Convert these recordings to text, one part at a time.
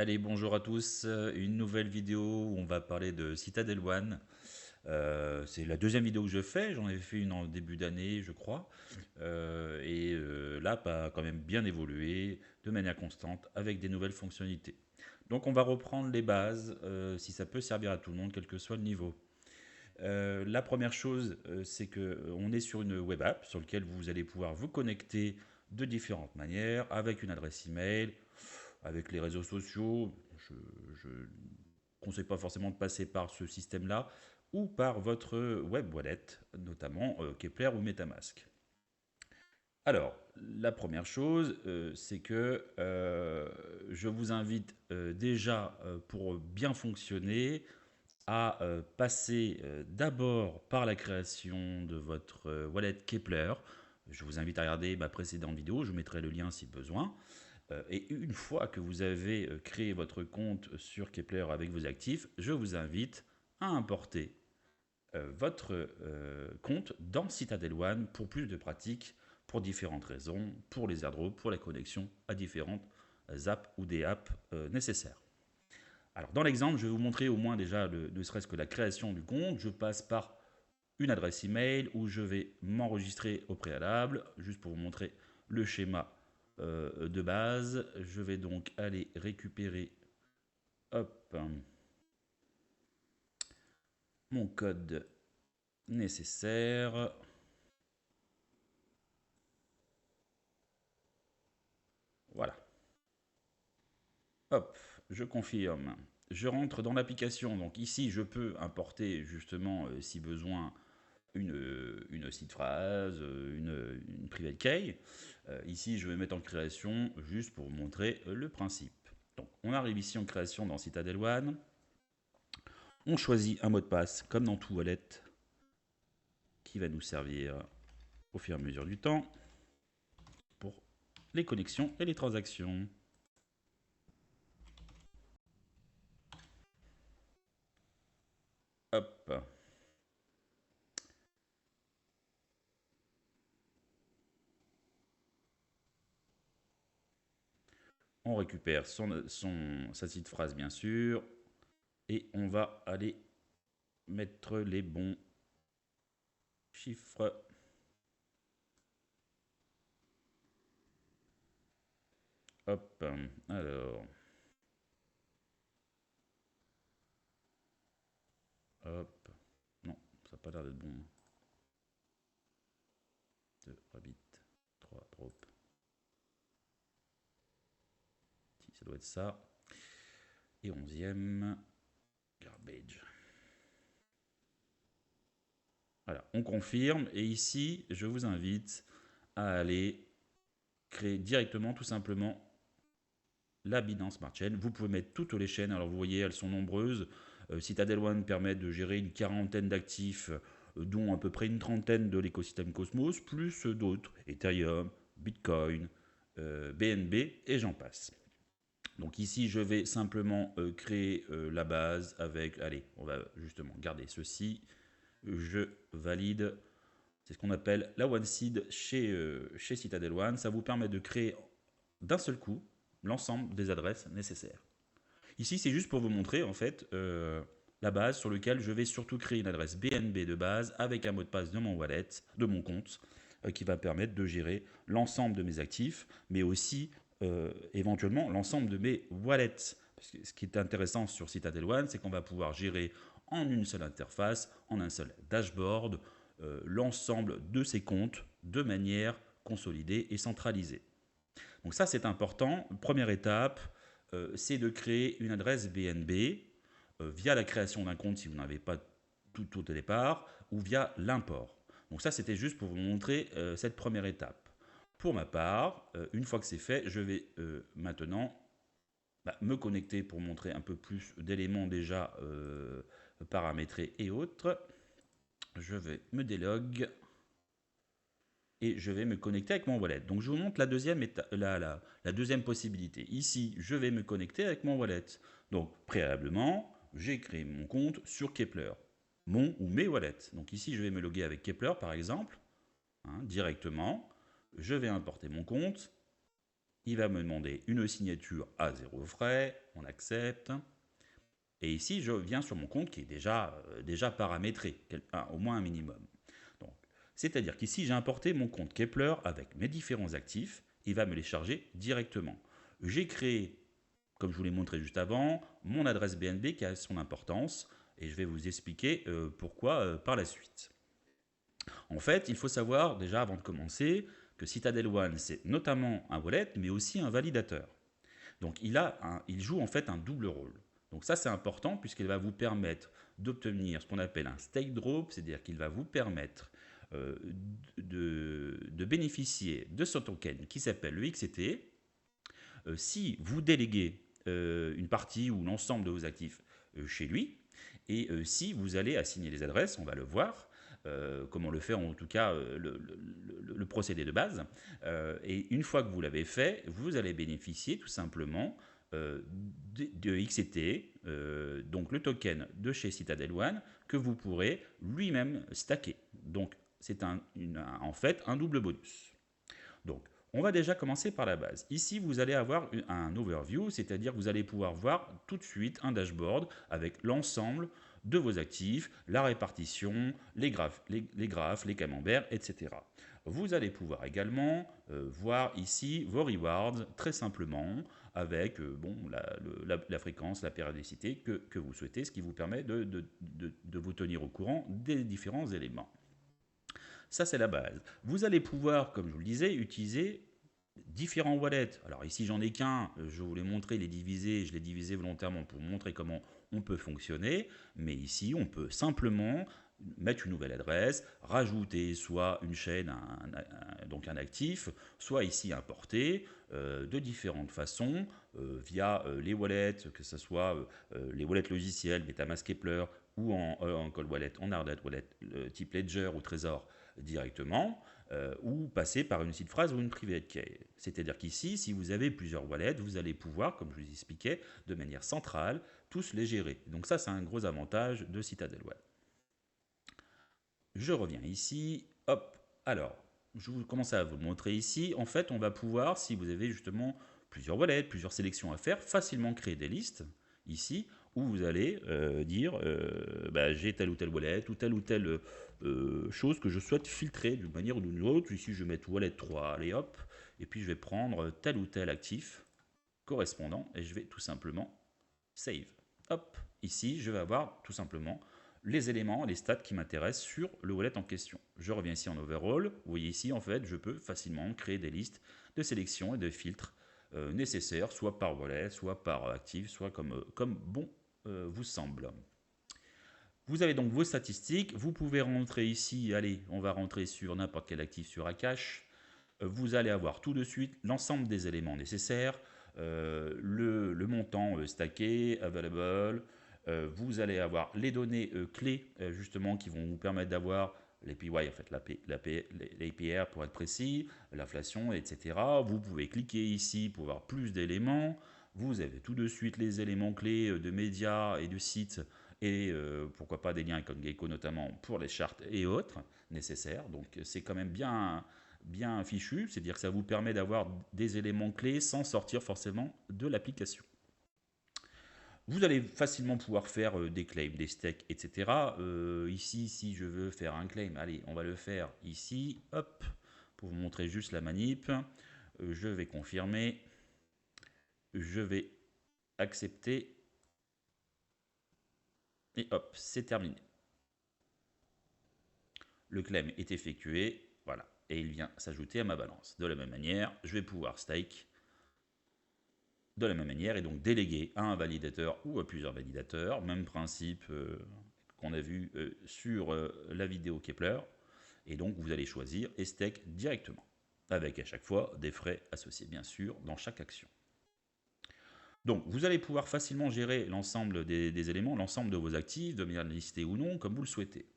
Allez, bonjour à tous. Une nouvelle vidéo où on va parler de Citadel One. C'est la deuxième vidéo que je fais. J'en avais fait une en début d'année, je crois. Là, pas quand même bien évolué de manière constante avec des nouvelles fonctionnalités. Donc, on va reprendre les bases si ça peut servir à tout le monde, quel que soit le niveau. La première chose, c'est que on est sur une web app sur laquelle vous allez pouvoir vous connecter de différentes manières, avec une adresse email, avec les réseaux sociaux. Je ne conseille pas forcément de passer par ce système-là, ou par votre web wallet, notamment Kepler ou MetaMask. Alors, la première chose, c'est que je vous invite déjà, pour bien fonctionner, à passer d'abord par la création de votre wallet Kepler. Je vous invite à regarder ma précédente vidéo, je vous mettrai le lien si besoin. Et une fois que vous avez créé votre compte sur Kepler avec vos actifs, je vous invite à importer votre compte dans Citadel One pour plus de pratique, pour différentes raisons, pour les airdrops, pour la connexion à différentes apps ou des apps nécessaires. Alors, dans l'exemple, je vais vous montrer au moins déjà ne serait-ce que la création du compte. Je passe par une adresse email où je vais m'enregistrer au préalable, juste pour vous montrer le schéma de base. Je vais donc aller récupérer hop, mon code nécessaire. Voilà. Hop, je confirme. Je rentre dans l'application. Donc ici, je peux importer justement, si besoin, une seed phrase, une private key. Ici, je vais mettre en création juste pour vous montrer le principe. Donc, on arrive ici en création dans Citadel One. On choisit un mot de passe, comme dans tout wallet, qui va nous servir au fur et à mesure du temps pour les connexions et les transactions. Hop. On récupère sa petite phrase, bien sûr, et on va aller mettre les bons chiffres. Hop, alors, hop, non, ça n'a pas l'air d'être bon. 2 rabbit, 3 drop. Si, ça doit être ça. Et 11e, garbage. Voilà, on confirme. Et ici, je vous invite à aller créer directement, tout simplement, la Binance Smart Chain. Vous pouvez mettre toutes les chaînes. Alors, vous voyez, elles sont nombreuses. Citadel One permet de gérer une quarantaine d'actifs, dont à peu près une trentaine de l'écosystème Cosmos, plus d'autres, Ethereum, Bitcoin, BNB, et j'en passe. Donc ici, je vais simplement créer la base avec... Allez, on va justement garder ceci. Je valide. C'est ce qu'on appelle la One Seed chez Citadel One. Ça vous permet de créer d'un seul coup l'ensemble des adresses nécessaires. Ici, c'est juste pour vous montrer en fait la base sur laquelle je vais surtout créer une adresse BNB de base avec un mot de passe de mon wallet, de mon compte, qui va permettre de gérer l'ensemble de mes actifs, mais aussi éventuellement l'ensemble de mes wallets. Parce que ce qui est intéressant sur Citadel One, c'est qu'on va pouvoir gérer en une seule interface, en un seul dashboard, l'ensemble de ces comptes de manière consolidée et centralisée. Donc ça, c'est important. Première étape, c'est de créer une adresse BNB via la création d'un compte si vous n'avez pas tout au départ, ou via l'import. Donc ça, c'était juste pour vous montrer cette première étape. Pour ma part, une fois que c'est fait, je vais maintenant me connecter pour montrer un peu plus d'éléments déjà paramétrés et autres. Je vais me délog et je vais me connecter avec mon wallet. Donc je vous montre la deuxième, la deuxième possibilité. Ici, je vais me connecter avec mon wallet. Donc préalablement, j'ai créé mon compte sur Kepler, mon ou mes wallets. Donc ici, je vais me loguer avec Kepler par exemple, directement. Je vais importer mon compte. Il va me demander une signature à 0 frais, on accepte. Et ici, je viens sur mon compte qui est déjà paramétré, au moins un minimum. C'est-à-dire qu'ici, j'ai importé mon compte Kepler avec mes différents actifs. Il va me les charger directement. J'ai créé, comme je vous l'ai montré juste avant, mon adresse BNB qui a son importance. Et je vais vous expliquer pourquoi par la suite. En fait, il faut savoir déjà avant de commencer que Citadel One, c'est notamment un wallet, mais aussi un validateur. Donc il joue en fait un double rôle. Donc ça c'est important puisqu'il va vous permettre d'obtenir ce qu'on appelle un stake drop, c'est-à-dire qu'il va vous permettre de bénéficier de ce token qui s'appelle le XCT. Si vous déléguez une partie ou l'ensemble de vos actifs chez lui, et si vous allez assigner les adresses, on va le voir, comme on le fait en tout cas le procédé de base. Et une fois que vous l'avez fait, vous allez bénéficier tout simplement de XCT, donc le token de chez Citadel One, que vous pourrez lui-même stacker. Donc c'est en fait un double bonus. Donc on va déjà commencer par la base. Ici, vous allez avoir un overview, c'est-à-dire que vous allez pouvoir voir tout de suite un dashboard avec l'ensemble de vos actifs, la répartition, les graphes, les camemberts, etc. Vous allez pouvoir également voir ici vos rewards très simplement avec la fréquence, la périodicité que vous souhaitez, ce qui vous permet de vous tenir au courant des différents éléments. Ça, c'est la base. Vous allez pouvoir, comme je vous le disais, utiliser différents wallets. Alors ici, j'en ai qu'un. Je vous l'ai montré, il est divisé. Je l'ai divisé volontairement pour vous montrer comment on peut fonctionner. Mais ici, on peut simplement mettre une nouvelle adresse, rajouter soit une chaîne, donc un actif, soit ici importer de différentes façons via les wallets, que ce soit les wallets logiciels, MetaMask Kepler, ou en cold wallet, en hard wallet, type Ledger ou Trésor directement, ou passer par une seed phrase ou une private key. C'est-à-dire qu'ici, si vous avez plusieurs wallets, vous allez pouvoir, comme je vous expliquais, de manière centrale, tous les gérer. Donc ça, c'est un gros avantage de Citadel One. Je reviens ici, hop, alors, je vous commence à vous le montrer ici. En fait, on va pouvoir, si vous avez justement plusieurs wallets, plusieurs sélections à faire, facilement créer des listes, ici, où vous allez dire j'ai telle ou telle wallet ou telle chose que je souhaite filtrer d'une manière ou d'une autre. Ici, je vais mettre wallet 3, allez hop, et puis je vais prendre tel ou tel actif correspondant et je vais tout simplement save. Hop, ici, je vais avoir tout simplement les éléments, les stats qui m'intéressent sur le wallet en question. Je reviens ici en overall. Vous voyez ici, en fait, je peux facilement créer des listes de sélection et de filtres nécessaires, soit par wallet, soit par actif, soit comme bon vous semble. Vous avez donc vos statistiques. Vous pouvez rentrer ici. Allez, on va rentrer sur n'importe quel actif sur Akash. Vous allez avoir tout de suite l'ensemble des éléments nécessaires, le montant stacké, available. Vous allez avoir les données clés justement qui vont vous permettre d'avoir l'APY, en fait l'APR pour être précis, l'inflation, etc. Vous pouvez cliquer ici pour avoir plus d'éléments. Vous avez tout de suite les éléments clés de médias et de sites et pourquoi pas des liens avec CoinGecko notamment pour les charts et autres nécessaires. Donc c'est quand même bien fichu, c'est-à-dire que ça vous permet d'avoir des éléments clés sans sortir forcément de l'application. Vous allez facilement pouvoir faire des claims, des stakes, etc. Ici, si je veux faire un claim, allez, on va le faire ici, hop, pour vous montrer juste la manip. Je vais confirmer, je vais accepter, et hop, c'est terminé. Le claim est effectué, voilà, et il vient s'ajouter à ma balance. De la même manière, je vais pouvoir stake de la même manière et donc déléguer à un validateur ou à plusieurs validateurs, même principe qu'on a vu sur la vidéo Kepler, et donc vous allez choisir et stake directement, avec à chaque fois des frais associés bien sûr dans chaque action. Donc vous allez pouvoir facilement gérer l'ensemble des éléments, l'ensemble de vos actifs, de manière listée ou non, comme vous le souhaitez.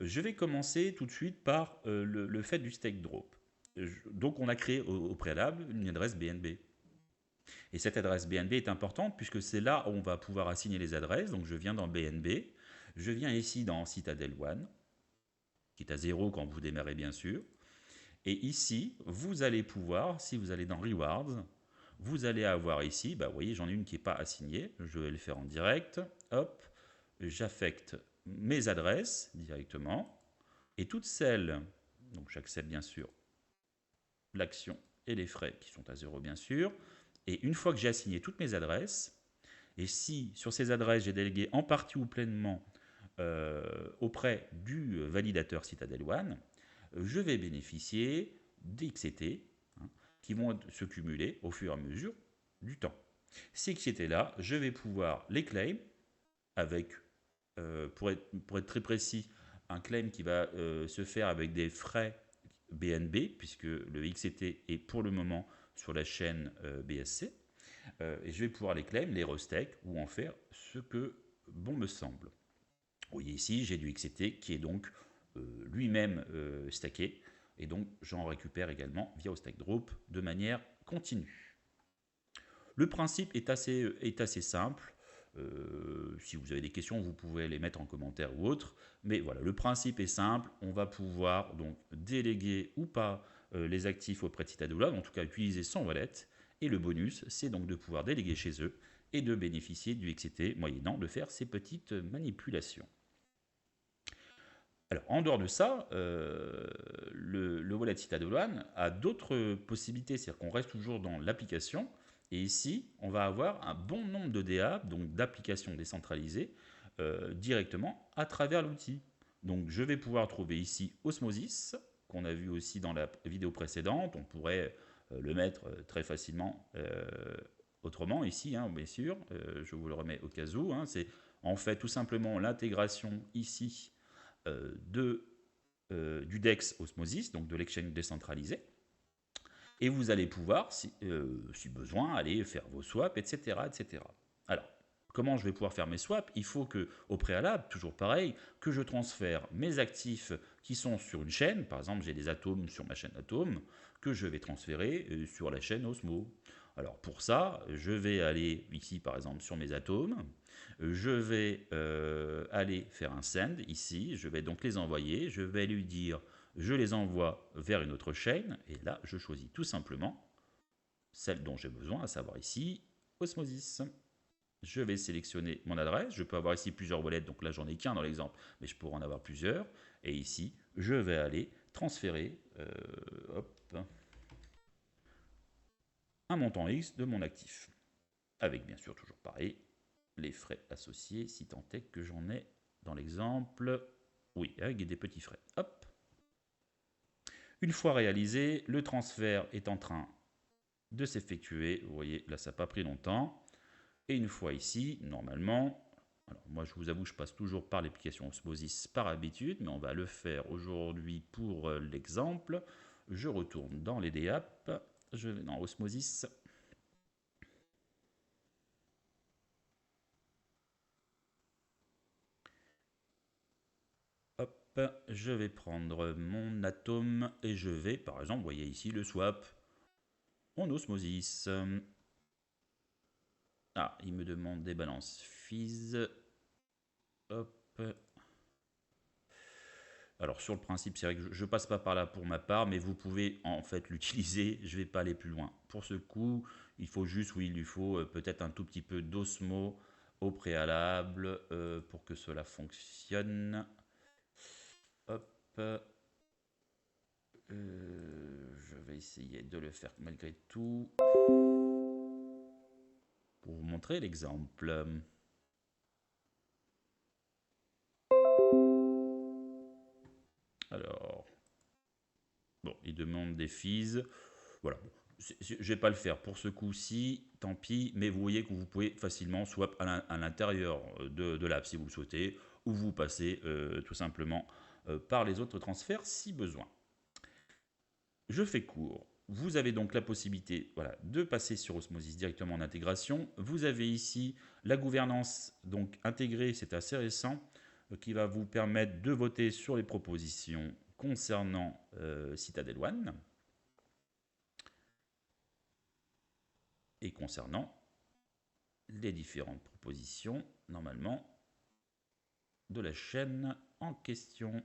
Je vais commencer tout de suite par le fait du stake drop. Donc on a créé au préalable une adresse BNB. Et cette adresse BNB est importante puisque c'est là où on va pouvoir assigner les adresses. Donc je viens dans BNB, je viens ici dans Citadel One, qui est à 0 quand vous démarrez bien sûr. Et ici, vous allez pouvoir, si vous allez dans Rewards, vous allez avoir ici, bah, vous voyez, j'en ai une qui n'est pas assignée, je vais le faire en direct, hop, j'affecte mes adresses directement, et toutes celles, donc j'accepte bien sûr l'action et les frais qui sont à 0 bien sûr, et une fois que j'ai assigné toutes mes adresses, et si sur ces adresses j'ai délégué en partie ou pleinement auprès du validateur Citadel One, je vais bénéficier d'XCT hein, qui vont se cumuler au fur et à mesure du temps. Ces XCT-là, je vais pouvoir les claim avec, pour être très précis, un claim qui va se faire avec des frais BNB, puisque le XCT est pour le moment sur la chaîne BSC. Et je vais pouvoir les claim, les restake ou en faire ce que bon me semble. Vous voyez ici, j'ai du XCT qui est donc lui-même stacké, et donc j'en récupère également via au stack drop de manière continue. Le principe est assez simple. Si vous avez des questions, vous pouvez les mettre en commentaire ou autre. Mais voilà, le principe est simple. On va pouvoir donc déléguer ou pas les actifs auprès de Citadel One, en tout cas utiliser son wallet. Et le bonus, c'est donc de pouvoir déléguer chez eux et de bénéficier du XCT moyennant de faire ces petites manipulations. Alors, en dehors de ça, le wallet Citadel One a d'autres possibilités, c'est-à-dire qu'on reste toujours dans l'application, et ici, on va avoir un bon nombre de DA, donc d'applications décentralisées, directement à travers l'outil. Donc, je vais pouvoir trouver ici Osmosis, qu'on a vu aussi dans la vidéo précédente, on pourrait le mettre très facilement autrement ici, hein, bien sûr, je vous le remets au cas où, hein, c'est en fait tout simplement l'intégration ici du DEX Osmosis, donc de l'exchange décentralisé. Et vous allez pouvoir, si besoin, aller faire vos swaps, etc., etc. Alors, comment je vais pouvoir faire mes swaps? Il faut que, au préalable, toujours pareil, que je transfère mes actifs qui sont sur une chaîne. Par exemple, j'ai des atomes sur ma chaîne Atome que je vais transférer sur la chaîne Osmo. Alors pour ça, je vais aller ici par exemple sur mes atomes, je vais aller faire un send ici, je vais donc les envoyer, je vais lui dire je les envoie vers une autre chaîne, et là je choisis tout simplement celle dont j'ai besoin, à savoir ici Osmosis. Je vais sélectionner mon adresse, je peux avoir ici plusieurs wallets, donc là j'en ai qu'un dans l'exemple, mais je pourrais en avoir plusieurs, et ici je vais aller transférer un montant X de mon actif, avec bien sûr toujours pareil les frais associés, si tant est que j'en ai dans l'exemple. Oui, avec des petits frais. Hop. Une fois réalisé, le transfert est en train de s'effectuer. Vous voyez, là, ça n'a pas pris longtemps. Et une fois ici, normalement, alors moi, je vous avoue, je passe toujours par l'application Osmosis par habitude, mais on va le faire aujourd'hui pour l'exemple. Je retourne dans les DApp. Je vais dans Osmosis. Hop, je vais prendre mon atome et je vais, par exemple, vous voyez ici le swap en Osmosis. Ah, il me demande des balances fees. Hop. Alors sur le principe, c'est vrai que je ne passe pas par là pour ma part, mais vous pouvez en fait l'utiliser. Je ne vais pas aller plus loin. Pour ce coup, il faut juste, oui, il lui faut peut-être un tout petit peu d'osmo au préalable pour que cela fonctionne. Hop. Je vais essayer de le faire malgré tout pour vous montrer l'exemple. Alors, bon, il demande des fees. Voilà, je ne vais pas le faire pour ce coup-ci, tant pis, mais vous voyez que vous pouvez facilement swap à l'intérieur de l'app si vous le souhaitez, ou vous passez tout simplement par les autres transferts si besoin. Je fais court. Vous avez donc la possibilité voilà, de passer sur Osmosis directement en intégration. Vous avez ici la gouvernance donc intégrée, c'est assez récent, qui va vous permettre de voter sur les propositions concernant Citadel One et concernant les différentes propositions, normalement, de la chaîne en question.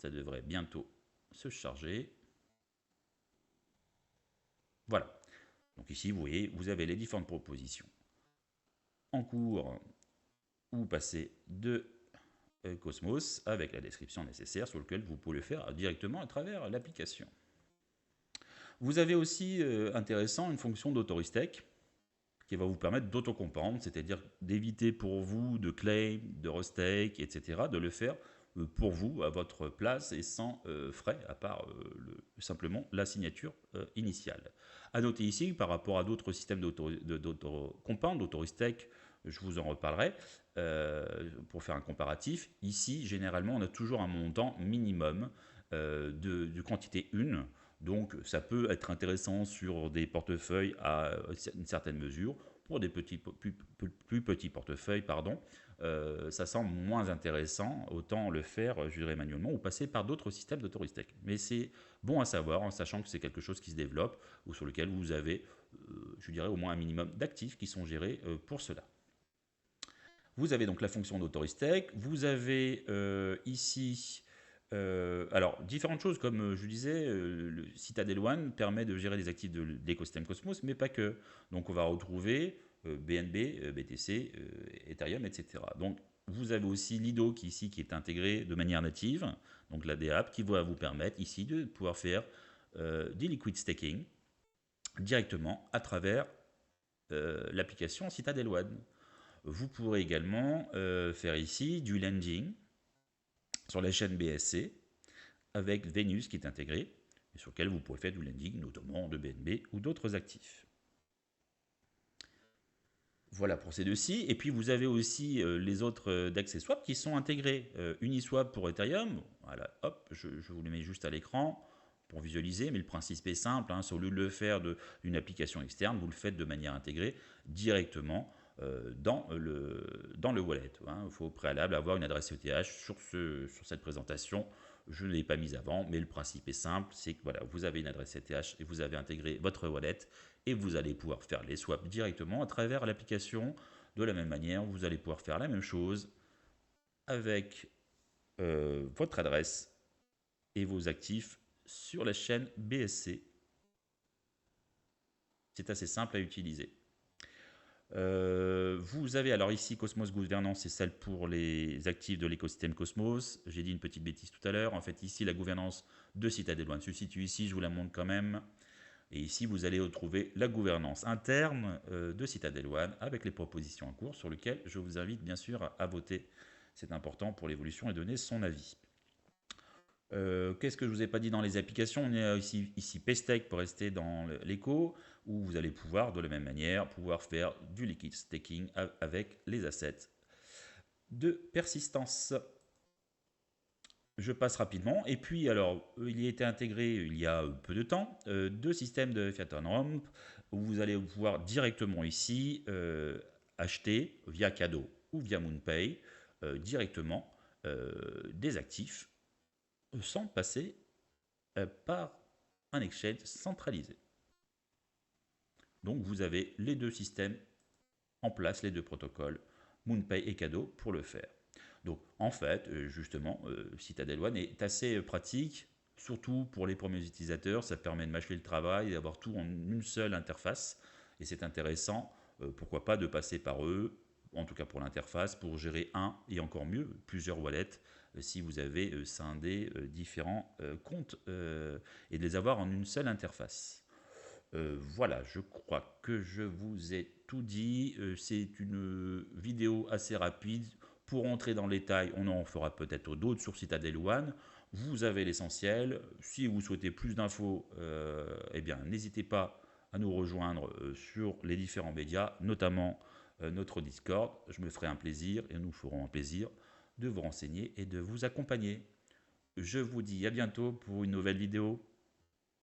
Ça devrait bientôt se charger. Voilà. Donc ici, vous voyez, vous avez les différentes propositions en cours ou passé de Cosmos avec la description nécessaire sur lequel vous pouvez le faire directement à travers l'application. Vous avez aussi, intéressant, une fonction d'autoristec qui va vous permettre d'autocompendre, c'est-à-dire d'éviter pour vous de claim, de restake, etc., de le faire pour vous, à votre place et sans frais, à part simplement la signature initiale. À noter ici, par rapport à d'autres systèmes d'autocompendre, d'autoristec, je vous en reparlerai, pour faire un comparatif. Ici, généralement, on a toujours un montant minimum de quantité 1. Donc ça peut être intéressant sur des portefeuilles à une certaine mesure. Pour des plus petits portefeuilles, ça semble moins intéressant. Autant le faire, je dirais, manuellement ou passer par d'autres systèmes d'autoristec. Mais c'est bon à savoir en sachant que c'est quelque chose qui se développe ou sur lequel vous avez, je dirais, au moins un minimum d'actifs qui sont gérés pour cela. Vous avez donc la fonction d'autoristec. Vous avez ici... alors, différentes choses, comme je disais, le Citadel One permet de gérer les actifs de l'écosystème Cosmos, mais pas que. Donc, on va retrouver BNB, BTC, Ethereum, etc. Donc, vous avez aussi Lido qui est intégré de manière native, donc la DApp, qui va vous permettre ici de pouvoir faire du liquid staking directement à travers l'application Citadel One. Vous pourrez également faire ici du lending sur la chaîne BSC avec Venus qui est intégré et sur lequel vous pourrez faire du lending, notamment de BNB ou d'autres actifs. Voilà pour ces deux-ci. Et puis vous avez aussi les autres DEX et Swap qui sont intégrés. Uniswap pour Ethereum, voilà, hop, je vous le mets juste à l'écran pour visualiser, mais le principe est simple, hein, au lieu de le faire d'une application externe, vous le faites de manière intégrée directement dans le wallet. Hein. Il faut au préalable avoir une adresse ETH sur cette présentation. Je ne l'ai pas mise avant, mais le principe est simple, c'est que voilà, vous avez une adresse ETH et vous avez intégré votre wallet et vous allez pouvoir faire les swaps directement à travers l'application. De la même manière, vous allez pouvoir faire la même chose avec votre adresse et vos actifs sur la chaîne BSC. C'est assez simple à utiliser. Vous avez alors ici Cosmos Gouvernance, c'est celle pour les actifs de l'écosystème Cosmos. J'ai dit une petite bêtise tout à l'heure. En fait, ici, la gouvernance de Citadel One se situe ici. Je vous la montre quand même. Et ici, vous allez retrouver la gouvernance interne de Citadel One avec les propositions en cours sur lesquelles je vous invite bien sûr à voter. C'est important pour l'évolution et donner son avis. Qu'est-ce que je ne vous ai pas dit dans les applications? On est ici Pestec pour rester dans l'écho, où vous allez pouvoir, de la même manière, pouvoir faire du liquid staking avec les assets de persistance. Je passe rapidement. Et puis, alors, il y a été intégré il y a peu de temps deux systèmes de fiat on ramp où vous allez pouvoir directement ici acheter via Cadeau ou via MoonPay directement des actifs sans passer par un exchange centralisé. Donc, vous avez les deux systèmes en place, les deux protocoles, MoonPay et Cadeau, pour le faire. Donc en fait, justement, Citadel One est assez pratique, surtout pour les premiers utilisateurs. Ça permet de mâcher le travail et d'avoir tout en une seule interface. Et c'est intéressant, pourquoi pas, de passer par eux, en tout cas pour l'interface, pour gérer un, et encore mieux, plusieurs wallets, si vous avez scindé différents comptes, et de les avoir en une seule interface. Voilà, je crois que je vous ai tout dit. C'est une vidéo assez rapide. Pour entrer dans les détails, on en fera peut-être d'autres sur Citadel One. Vous avez l'essentiel. Si vous souhaitez plus d'infos, eh bien, n'hésitez pas à nous rejoindre sur les différents médias, notamment notre Discord. Je me ferai un plaisir et nous ferons un plaisir de vous renseigner et de vous accompagner. Je vous dis à bientôt pour une nouvelle vidéo.